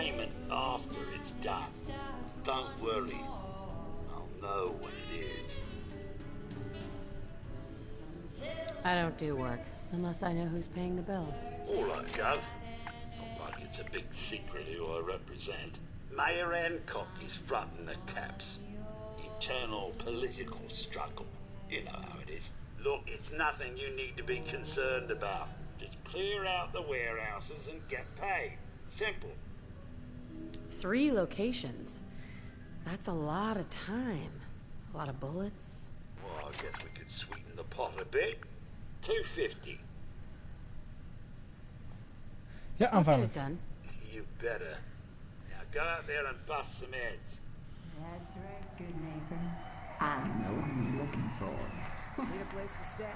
payment after it's done. Don't worry, I'll know when it is. I don't do work, unless I know who's paying the bills. All right, Gov. Not like it's a big secret who I represent. Mayor Hancock is fronting the caps. Internal political struggle. You know how it is. Look, it's nothing you need to be concerned about. Just clear out the warehouses and get paid. Simple. 3 locations. That's a lot of time. A lot of bullets. Well, I guess we could sweeten the pot a bit. $250. Yeah, I'm Get fine. it done. You better. Now go out there and bust some heads. That's right, good neighbor. I know what you're looking for. Need a place to stay?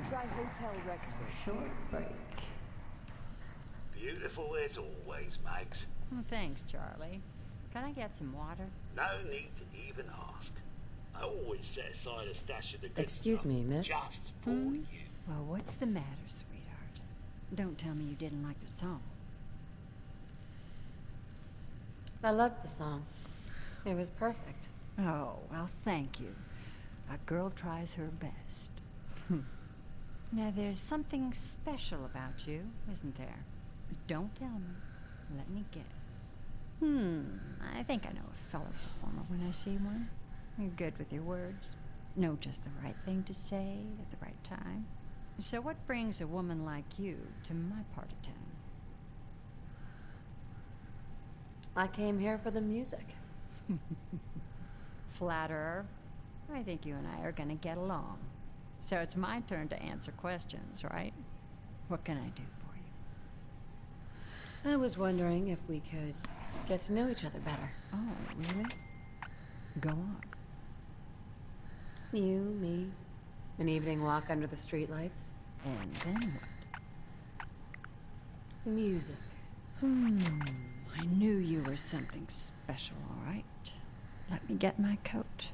Try Hotel Rexford. Short break. Beautiful as always, Mags. Oh, thanks, Charlie. Can I get some water? No need to even ask. I always set aside a stash of the good Excuse stuff me, miss? just for you. Well, what's the matter, sweetheart? Don't tell me you didn't like the song. I loved the song. It was perfect. Oh, well, thank you. A girl tries her best. Now, there's something special about you, isn't there? Don't tell me. Let me guess. I think I know a fellow performer when I see one. You're good with your words. Know just the right thing to say at the right time. So what brings a woman like you to my part of town? I came here for the music. Flatterer. I think you and I are gonna get along. So it's my turn to answer questions, right? What can I do for you? I was wondering if we could get to know each other better. Oh, really? Go on. You, me, an evening walk under the streetlights. And then what? Music. I knew you were something special, all right. Let me get my coat.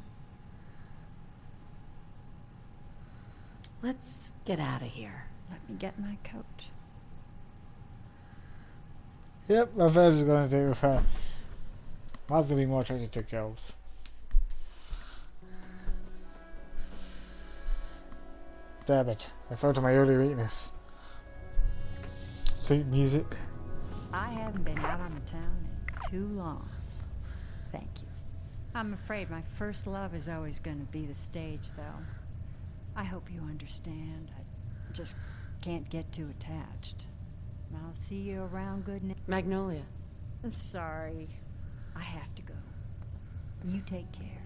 Let's get out of here. Let me get my coat. Yep, my friend is going to do with her. Mine's going to be more attracted to girls. Damn it, I fell to my early weakness. Sweet music. I haven't been out on the town in too long. Thank you. I'm afraid my first love is always going to be the stage, though. I hope you understand. I just can't get too attached. I'll see you around, good night. Magnolia. I'm sorry. I have to go. You take care.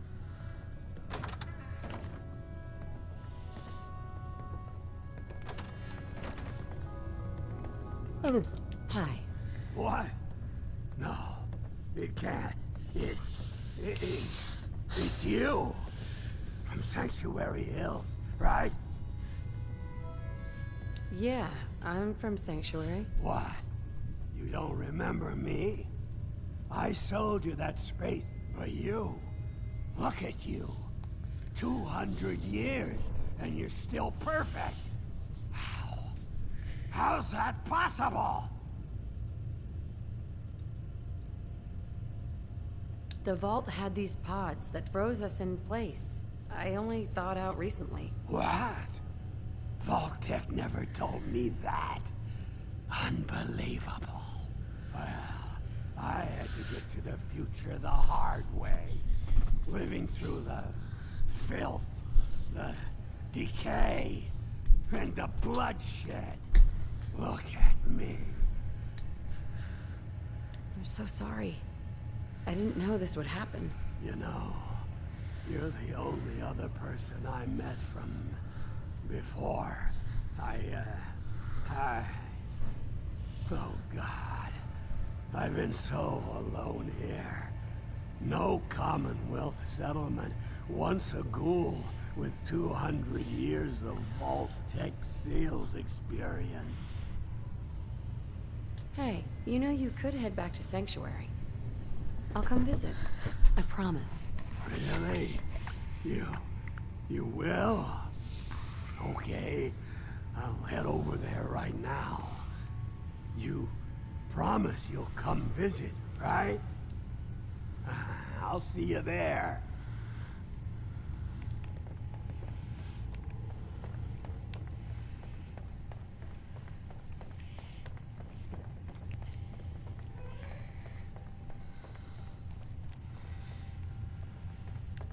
Oh, Hi. What? No, it can't. It's you. From Sanctuary Hills, right? Yeah, I'm from Sanctuary. What? You don't remember me? I sold you that space for you. Look at you. 200 years, and you're still perfect. How? How's that possible? The vault had these pods that froze us in place. I only thawed out recently. What? Vault-Tec never told me that. Unbelievable. Well, I had to get to the future the hard way. Living through the filth, the decay, and the bloodshed. Look at me. I'm so sorry. I didn't know this would happen. You know, you're the only other person I met from before. Oh God. I've been so alone here. No Commonwealth settlement. Once a ghoul with 200 years of Vault-Tec seals experience. Hey, you know you could head back to Sanctuary. I'll come visit. I promise. Really? You will? Okay, I'll head over there right now. You promise you'll come visit, right? I'll see you there.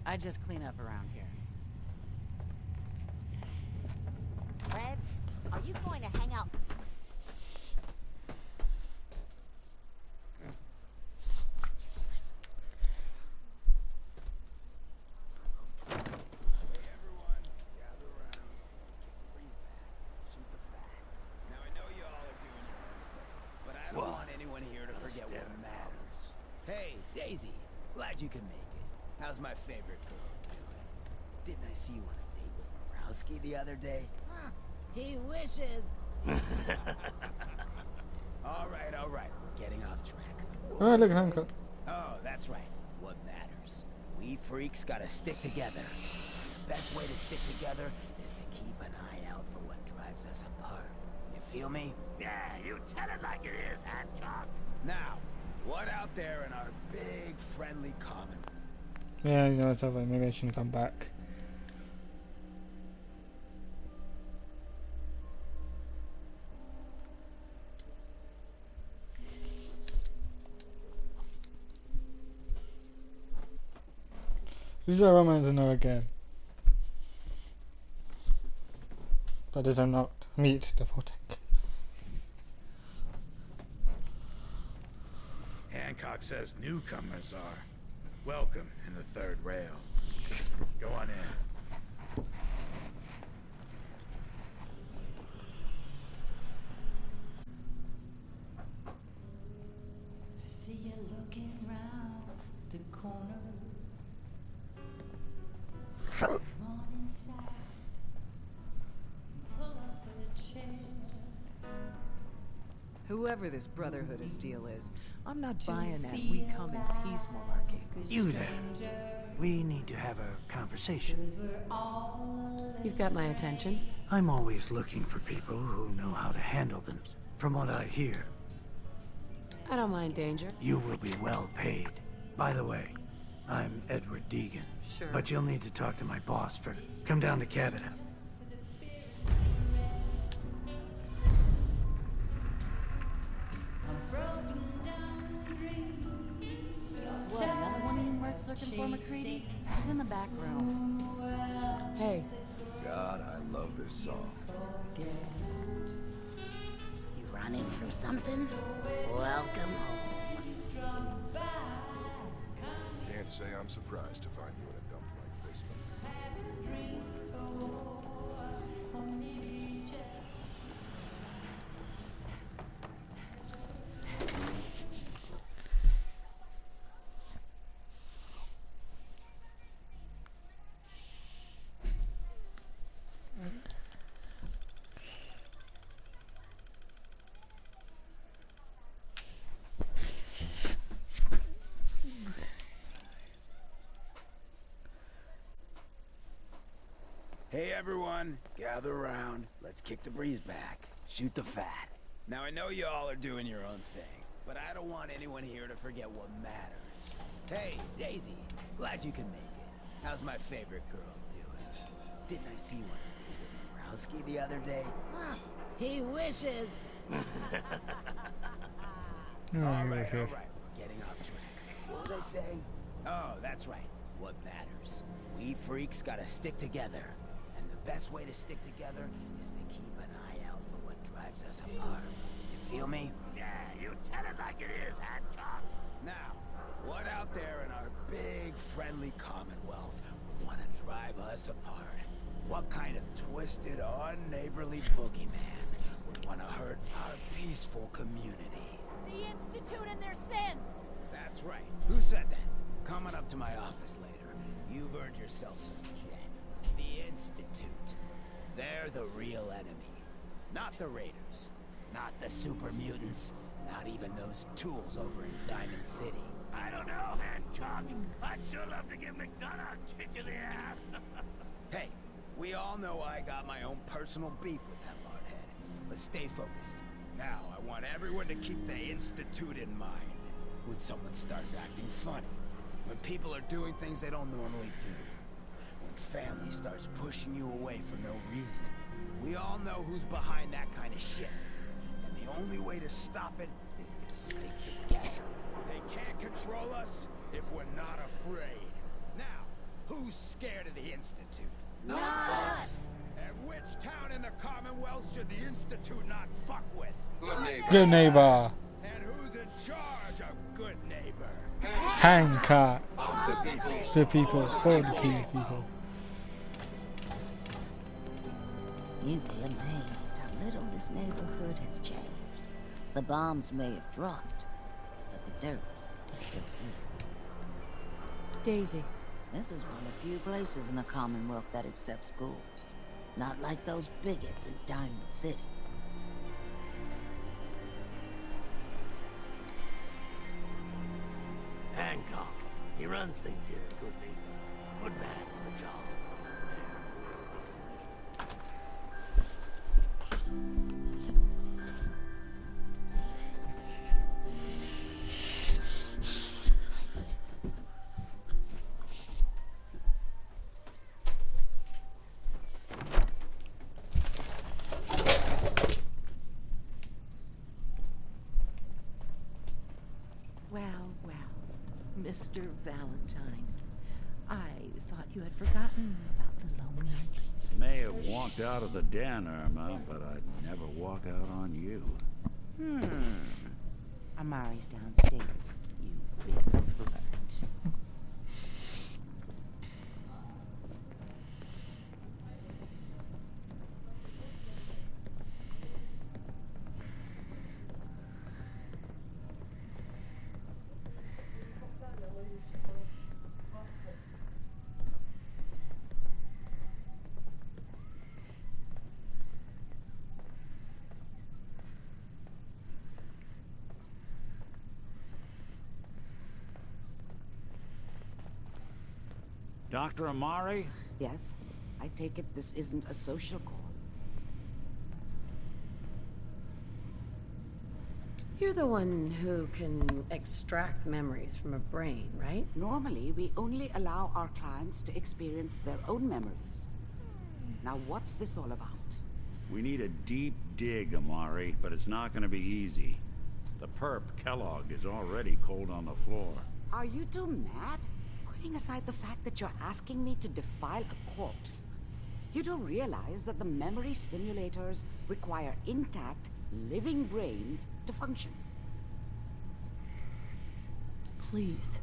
I just clean up around here. Fred, are you going to hang out? Daisy, glad you can make it. How's my favorite girl doing? Didn't I see you on a date with Morowski the other day? Huh, he wishes. All right, we're getting off track. Oh, look, Hancock. Oh, that's right. What matters? We freaks gotta stick together. The best way to stick together is to keep an eye out for what drives us apart. You feel me? Yeah, you tell it like it is, Hancock. Now, what out there in our big friendly common? Yeah, you know, it's over. Maybe I shouldn't come back. This is a romance now again. That does not meet the Vortex. Hancock says newcomers are welcome in the third rail. Go on in. I see you looking round the corner. Come on inside. Pull up a chair. Whoever this Brotherhood of Steel is, I'm not buying that we come in peace malarkey. You there. We need to have a conversation. You've got my attention. I'm always looking for people who know how to handle them. From what I hear, I don't mind danger. you will be well paid. By the way, I'm Edward Deegan. Sure. But you'll need to talk to my boss first. Come down to Cabinet. What, another one of you mercs looking for McCready? He's in the back room. Hey. God, I love this song. You running from something? Welcome home. Can't say I'm surprised to find you in a dump like this. Hey everyone, gather around. Let's kick the breeze back. Shoot the fat. Now I know you all are doing your own thing, but I don't want anyone here to forget what matters. Hey, Daisy, glad you can make it. How's my favorite girl doing? Didn't I see you on a date with Morowski the other day? Huh, he wishes. All right, we're getting off track. What was I saying? Oh, that's right. What matters? We freaks gotta stick together. And the best way to stick together is to keep an eye out for what drives us apart. You feel me? Yeah, you tell it like it is, Hancock. Now, what out there in our big friendly commonwealth would want to drive us apart? What kind of twisted, unneighborly boogeyman would want to hurt our peaceful community? The Institute and their sins. That's right. Who said that? Coming up to my office later. You've earned yourself some jet. The Institute. They're the real enemy. Not the Raiders. Not the super mutants. Not even those tools over in Diamond City. I don't know, Hancock. I'd sure love to give McDonough a kick in the ass. Hey, we all know I got my own personal beef with that lardhead. But stay focused. Now, I want everyone to keep the Institute in mind. When someone starts acting funny. When people are doing things they don't normally do. When family starts pushing you away for no reason. We all know who's behind that kind of shit. And the only way to stop it is to stick together. They can't control us if we're not afraid. Now, who's scared of the Institute? Not us! And which town in the Commonwealth should the Institute not fuck with? Good neighbor. Good neighbor. And who's in charge of good neighbor? Hancock. The people. The people. For the people. You'd be amazed how little this neighborhood has changed. The bombs may have dropped, but the dirt is still here. Daisy. This is one of few places in the Commonwealth that accepts schools. Not like those bigots in Diamond City. Hancock. He runs things here at Good Neighbor. Good man for the job. Mr. Valentine. I thought you had forgotten about the lonely. May have walked out of the den, Irma, but I'd never walk out on you. Amari's downstairs, you big flirt. Dr. Amari? Yes, I take it this isn't a social call. You're the one who can extract memories from a brain, right? Normally, we only allow our clients to experience their own memories. Now, what's this all about? We need a deep dig, Amari, but it's not gonna be easy. The perp, Kellogg, is already cold on the floor. Are you two mad? Putting aside the fact that you're asking me to defile a corpse, you don't realize that the memory simulators require intact, living brains to function. Please.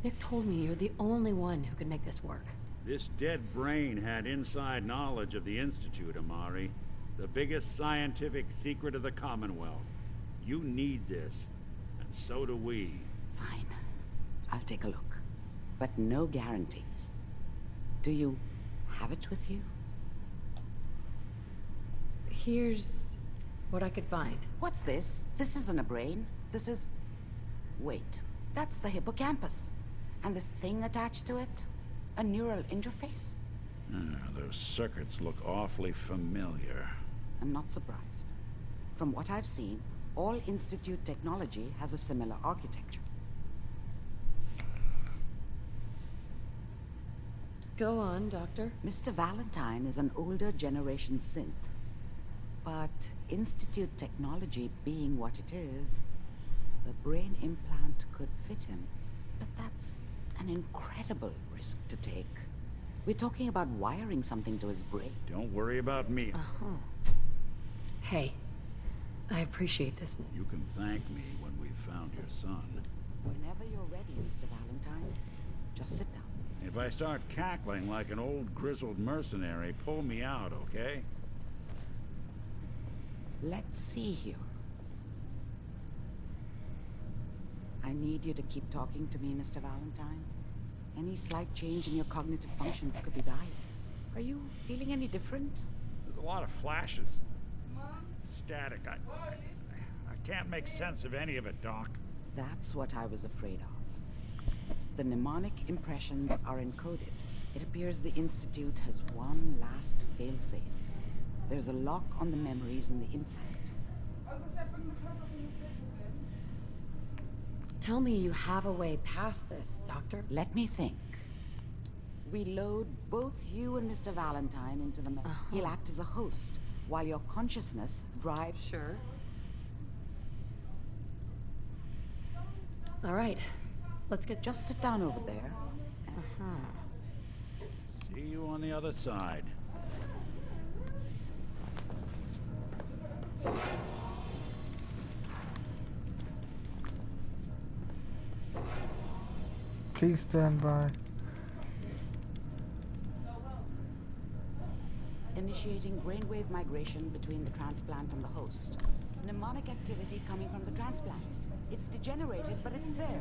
Nick told me you're the only one who can make this work. This dead brain had inside knowledge of the Institute, Amari. The biggest scientific secret of the Commonwealth. You need this, and so do we. Fine. I'll take a look. But no guarantees. Do you have it with you? Here's what I could find. What's this? This isn't a brain. This is... Wait. That's the hippocampus. And this thing attached to it? A neural interface? Those circuits look awfully familiar. I'm not surprised. From what I've seen, all Institute technology has a similar architecture. Go on, Doctor. Mr. Valentine is an older generation synth. But Institute technology being what it is, the brain implant could fit him. But that's an incredible risk to take. We're talking about wiring something to his brain. Don't worry about me. Hey, I appreciate this. You can thank me when we've found your son. Whenever you're ready, Mr. Valentine, just sit down. If I start cackling like an old grizzled mercenary, pull me out, okay? Let's see here. I need you to keep talking to me, Mr. Valentine. Any slight change in your cognitive functions could be dire. Are you feeling any different? There's a lot of flashes. Static. I can't make sense of any of it, Doc. That's what I was afraid of. The mnemonic impressions are encoded. It appears the Institute has one last failsafe. There's a lock on the memories in the implant. Tell me you have a way past this, Doctor. Let me think. We load both you and Mr. Valentine into the... He'll act as a host, while your consciousness drives... Sure. All right. Let's get... Just sit down over there. See you on the other side. Please stand by. Initiating brainwave migration between the transplant and the host. Mnemonic activity coming from the transplant. It's degenerated, but it's there.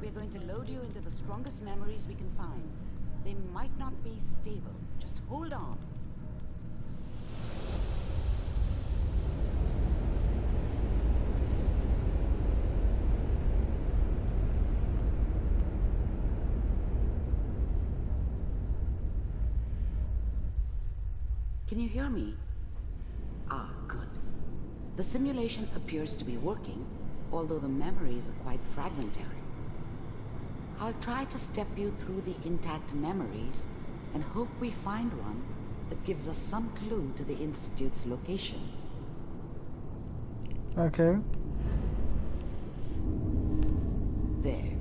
We're going to load you into the strongest memories we can find. They might not be stable. Just hold on. Can you hear me? Ah, good. The simulation appears to be working, although the memories are quite fragmentary. I'll try to step you through the intact memories and hope we find one that gives us some clue to the Institute's location. Okay. There.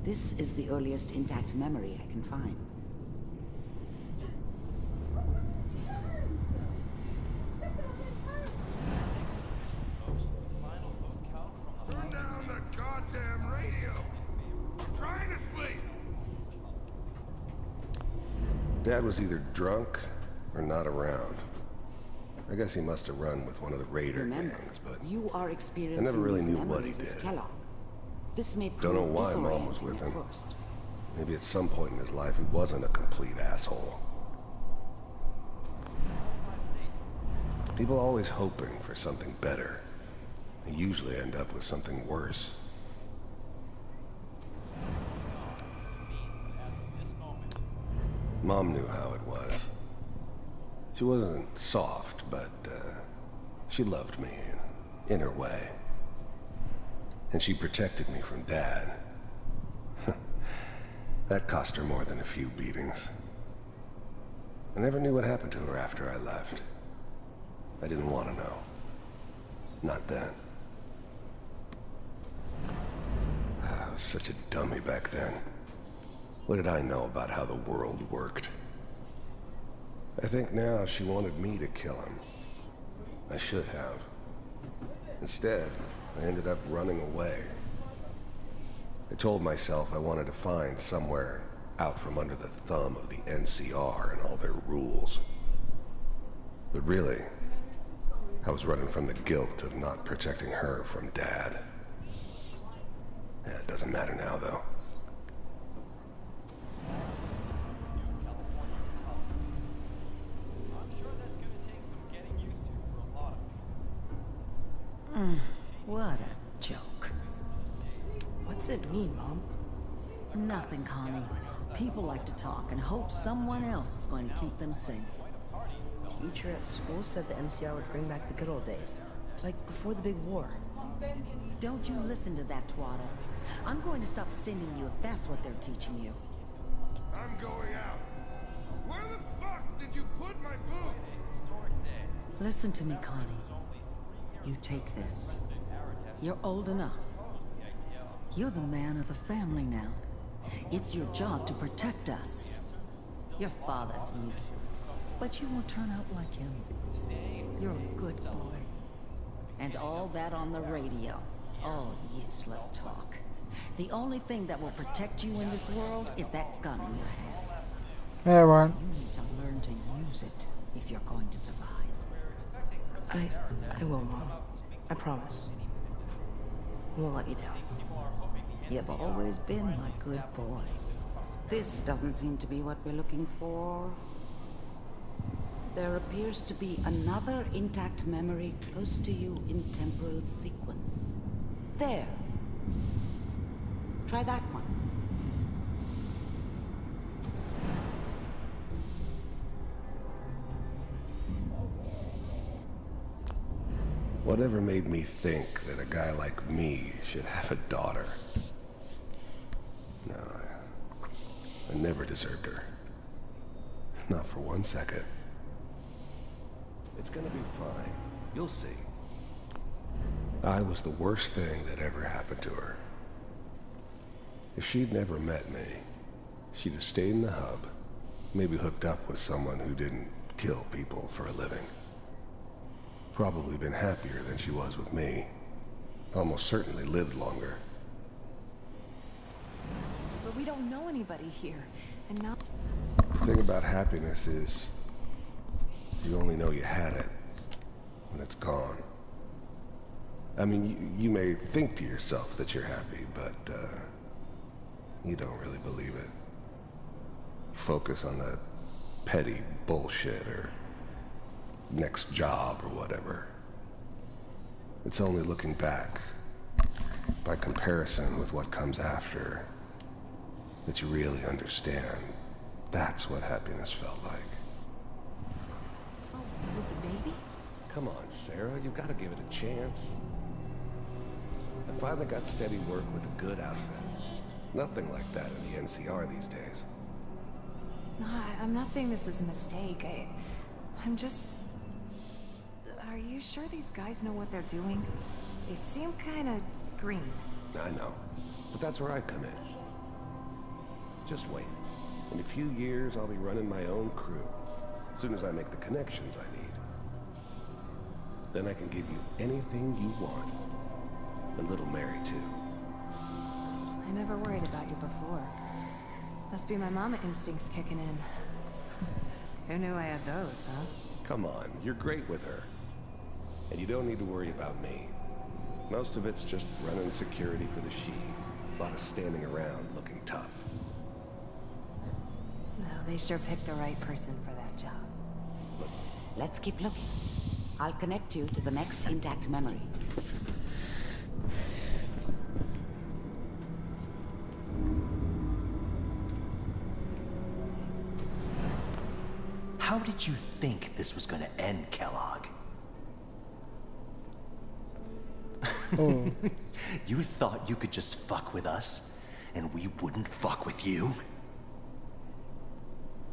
This is the earliest intact memory I can find. Turn down the goddamn radio! I'm trying to sleep! Dad was either drunk or not around. I guess he must have run with one of the Raider gangs, but you are experiencing I never really these knew what he memories as did. Kellogg. This may prove Don't know why Mom was disorienting with at him. first. Maybe at some point in his life he wasn't a complete asshole. People are always hoping for something better. They usually end up with something worse. Mom knew how it was. She wasn't soft, but she loved me in her way. And she protected me from Dad. That cost her more than a few beatings. I never knew what happened to her after I left. I didn't want to know. Not then. I was such a dummy back then. What did I know about how the world worked? I think now she wanted me to kill him. I should have. Instead, I ended up running away. I told myself I wanted to find somewhere out from under the thumb of the NCR and all their rules. But really, I was running from the guilt of not protecting her from Dad. Yeah, it doesn't matter now, though. What a joke. What's it mean, Mom? Nothing, Connie. People like to talk and hope someone else is going to keep them safe. Teacher at school said the NCR would bring back the good old days. Like before the big war. Don't you listen to that twaddle. I'm going to stop sending you if that's what they're teaching you. I'm going out. Where the fuck did you put my boots? Listen to me, Connie. You take this. You're old enough. You're the man of the family now. It's your job to protect us. Your father's useless, but you won't turn out like him. You're a good boy. And all that on the radio. All useless talk. The only thing that will protect you in this world is that gun in your hands. Yeah, one. You need to learn to use it if you're going to survive. I will, Mom. I promise. I won't let you down. You've always been my good boy. This doesn't seem to be what we're looking for. There appears to be another intact memory close to you in temporal sequence. There. Try that one. Whatever made me think that a guy like me should have a daughter? never deserved her. Not for 1 second. It's gonna be fine. You'll see. I was the worst thing that ever happened to her. If she'd never met me, she'd have stayed in the hub, maybe hooked up with someone who didn't kill people for a living. Probably been happier than she was with me. Almost certainly lived longer. But we don't know anybody here, and now... The thing about happiness is, you only know you had it when it's gone. I mean, you may think to yourself that you're happy, but you don't really believe it. Focus on that petty bullshit or next job or whatever. It's only looking back, by comparison with what comes after, that you really understand. That's what happiness felt like. Oh, with the baby? Come on, Sarah, you've got to give it a chance. I finally got steady work with a good outfit. Nothing like that in the NCR these days. No, I'm not saying this was a mistake. I'm just... Are you sure these guys know what they're doing? They seem kind of green. I know, but that's where I come in. Just wait. In a few years, I'll be running my own crew. As soon as I make the connections I need. Then I can give you anything you want. And little Mary, too. I never worried about you before. Must be my mama instincts kicking in. Who knew I had those, huh? Come on, you're great with her. And you don't need to worry about me. Most of it's just running security for the she. A lot of standing around looking tough. Well, they sure picked the right person for that job. Listen. Let's keep looking. I'll connect you to the next intact memory. How did you think this was gonna end, Kellogg? Oh. You thought you could just fuck with us, and we wouldn't fuck with you?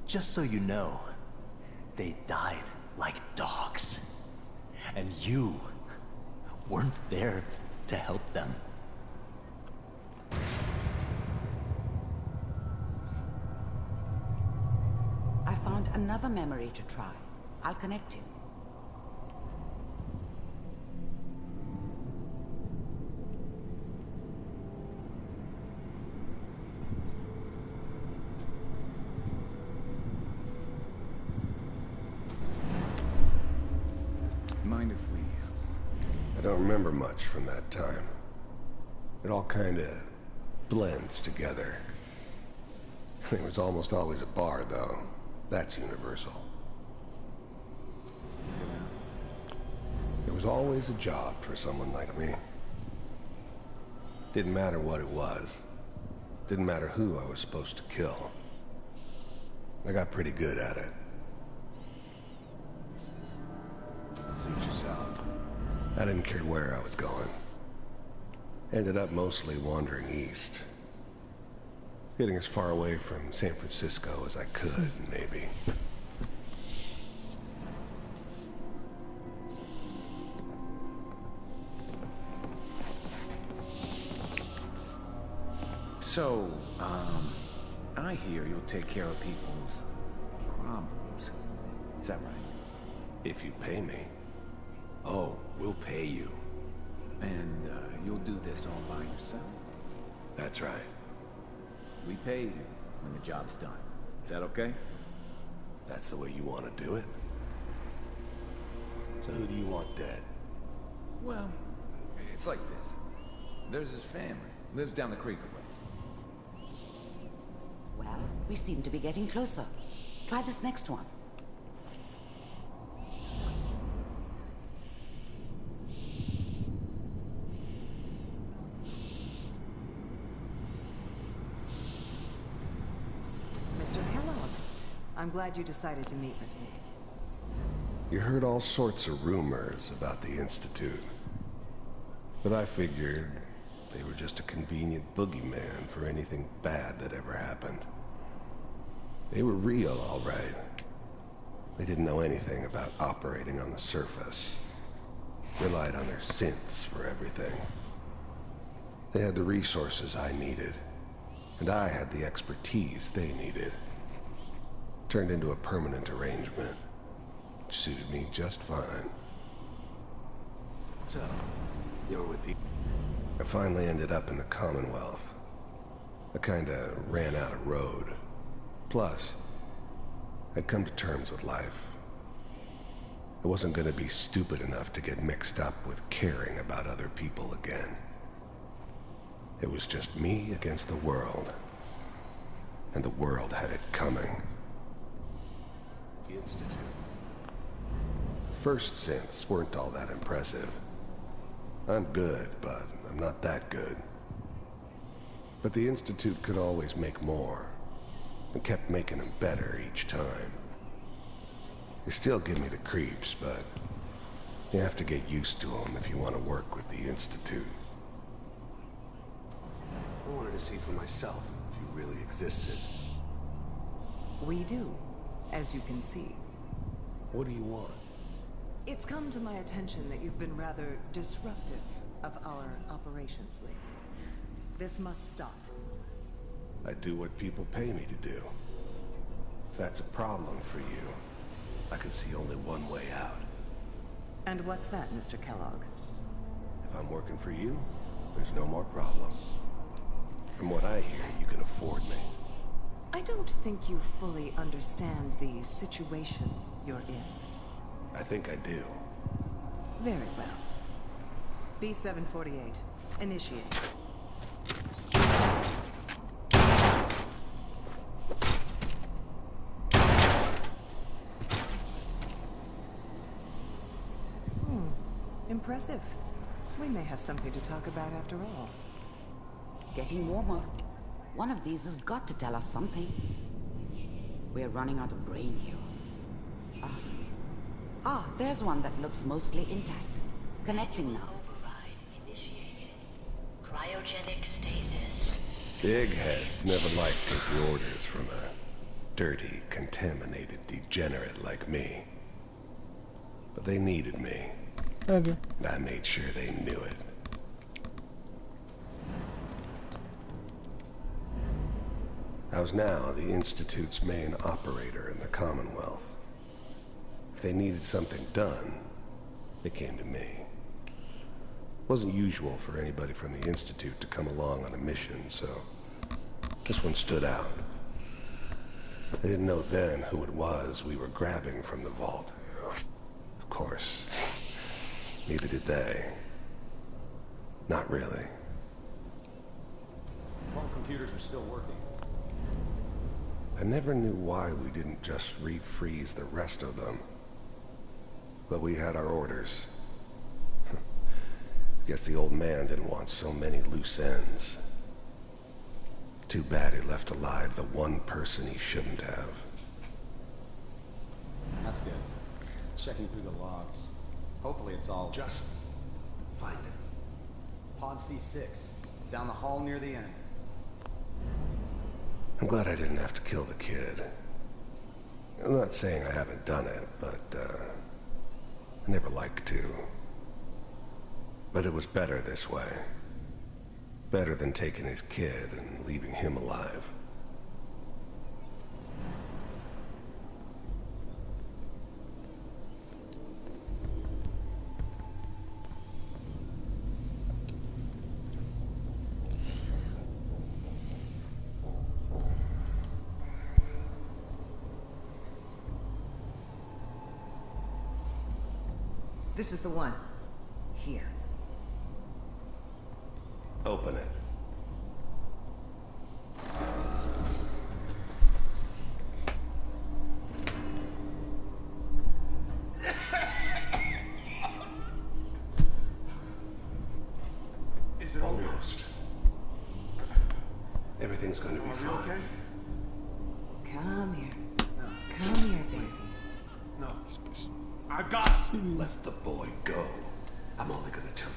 Just so you know, they died like dogs. And you weren't there to help them. I found another memory to try. I'll connect you. Mind if we... I don't remember much from that time. It all kinda blends together. It was almost always a bar, though. That's universal. Sit down. There was always a job for someone like me. Didn't matter what it was. Didn't matter who I was supposed to kill. I got pretty good at it. Suit yourself. I didn't care where I was going. Ended up mostly wandering east. Getting as far away from San Francisco as I could, maybe. So, I hear you'll take care of people's problems. Is that right? If you pay me. Oh, we'll pay you. And, you'll do this all by yourself? That's right. We pay you when the job's done. Is that okay? That's the way you want to do it? So who do you want dead? Well, it's like this. There's his family. Lives down the creek a ways. Well, we seem to be getting closer. Try this next one. Mr. Kellogg, I'm glad you decided to meet with me. You heard all sorts of rumors about the Institute. But I figured they were just a convenient boogeyman for anything bad that ever happened. They were real, all right. They didn't know anything about operating on the surface. Relied on their synths for everything. They had the resources I needed, and I had the expertise they needed. Turned into a permanent arrangement, which suited me just fine. So, you're with the... I finally ended up in the Commonwealth. I kinda ran out of road. Plus, I'd come to terms with life. I wasn't gonna be stupid enough to get mixed up with caring about other people again. It was just me against the world. And the world had it coming. The Institute. First synths weren't all that impressive. I'm good, but I'm not that good. But the Institute could always make more, and kept making them better each time. They still give me the creeps, but you have to get used to them if you want to work with the Institute. I wanted to see for myself if you really existed. We do, as you can see. What do you want? It's come to my attention that you've been rather disruptive of our operations lately. This must stop. I do what people pay me to do. If that's a problem for you, I can see only one way out. And what's that, Mr. Kellogg? If I'm working for you, there's no more problem. From what I hear, you can afford me. I don't think you fully understand the situation you're in. I think I do. Very well. B-748, initiate. Impressive. We may have something to talk about after all. Getting warmer. One of these has got to tell us something. We're running out of brain here. There's one that looks mostly intact. Connecting now. Cryogenic stasis. Big heads never liked taking orders from a dirty, contaminated degenerate like me. But they needed me. Okay. And I made sure they knew it. I was now the Institute's main operator in the Commonwealth. If they needed something done, they came to me. It wasn't usual for anybody from the Institute to come along on a mission, so this one stood out. I didn't know then who it was we were grabbing from the vault. Of course, neither did they. Not really. All computers are still working. I never knew why we didn't just refreeze the rest of them. But we had our orders. Guess the old man didn't want so many loose ends. Too bad he left alive the one person he shouldn't have. That's good. Checking through the logs. Hopefully it's all... Just find it. Pod C6. Down the hall near the end. I'm glad I didn't have to kill the kid. I'm not saying I haven't done it, but, I never liked to. But it was better this way. Better than taking his kid and leaving him alive. This is the one. Here. Open it. Is it almost? Everything's going to be fine. Okay? Come here. Come here, baby. No. I've got... Let the boy go. I'm only going to tell